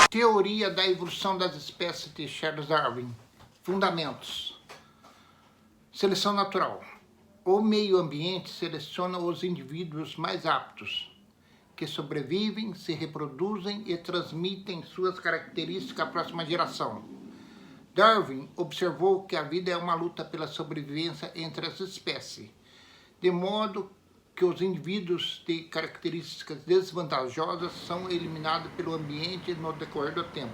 Teoria da evolução das espécies de Charles Darwin. Fundamentos. Seleção natural. O meio ambiente seleciona os indivíduos mais aptos, que sobrevivem, se reproduzem e transmitem suas características à próxima geração. Darwin observou que a vida é uma luta pela sobrevivência entre as espécies, de modo que os indivíduos de características desvantajosas são eliminados pelo ambiente no decorrer do tempo.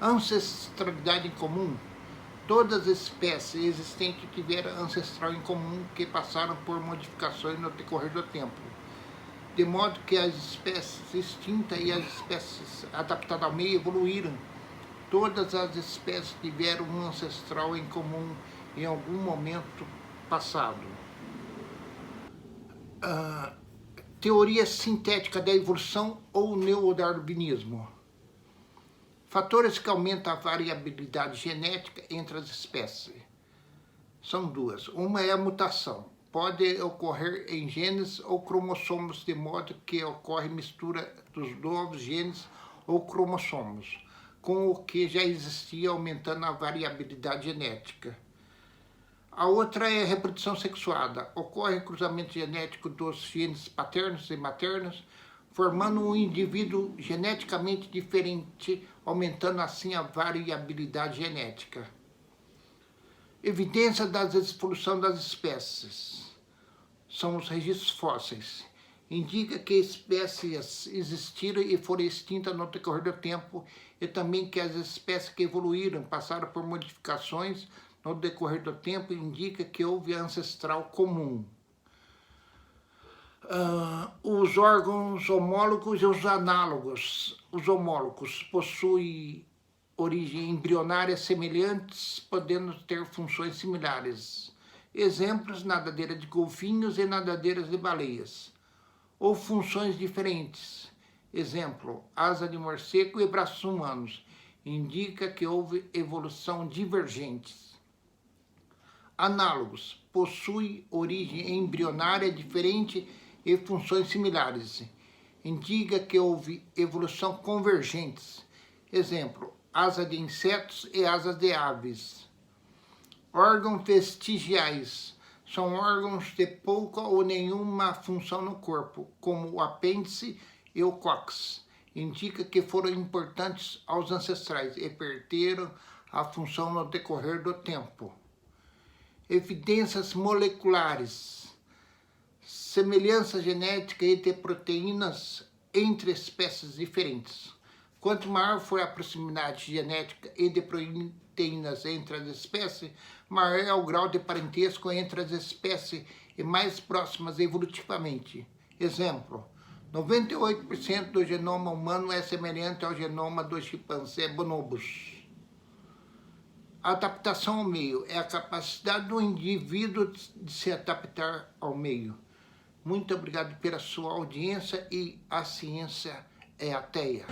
Ancestralidade em comum. Todas as espécies existentes tiveram ancestral em comum que passaram por modificações no decorrer do tempo, de modo que as espécies extintas e as espécies adaptadas ao meio evoluíram. Todas as espécies tiveram um ancestral em comum em algum momento passado. Teoria sintética da evolução ou neodarwinismo. Fatores que aumentam a variabilidade genética entre as espécies. São duas. Uma é a mutação. Pode ocorrer em genes ou cromossomos, de modo que ocorre mistura dos novos genes ou cromossomos com o que já existia, aumentando a variabilidade genética. A outra é a reprodução sexuada. Ocorre cruzamento genético dos genes paternos e maternos, formando um indivíduo geneticamente diferente, aumentando assim a variabilidade genética. Evidência da evolução das espécies. São os registros fósseis. Indica que espécies existiram e foram extintas no decorrer do tempo, e também que as espécies que evoluíram passaram por modificações no decorrer do tempo, indica que houve ancestral comum. Os órgãos homólogos e os análogos. Os homólogos possuem origem embrionária semelhantes, podendo ter funções similares. Exemplos: nadadeira de golfinhos e nadadeiras de baleias. Ou funções diferentes. Exemplo: asa de morcego e braços humanos. Indica que houve evolução divergente. Análogos. Possui origem embrionária diferente e funções similares. Indica que houve evolução convergente. Exemplo: asa de insetos e asas de aves. Órgãos vestigiais. São órgãos de pouca ou nenhuma função no corpo, como o apêndice e o cóccix. Indica que foram importantes aos ancestrais e perderam a função no decorrer do tempo. Evidências moleculares. Semelhança genética entre proteínas entre espécies diferentes. Quanto maior for a proximidade genética e de proteínas entre as espécies, maior é o grau de parentesco entre as espécies e mais próximas evolutivamente. Exemplo: 98% do genoma humano é semelhante ao genoma do chimpanzé bonobos. Adaptação ao meio é a capacidade do indivíduo de se adaptar ao meio. Muito obrigado pela sua audiência, e a ciência é ateia.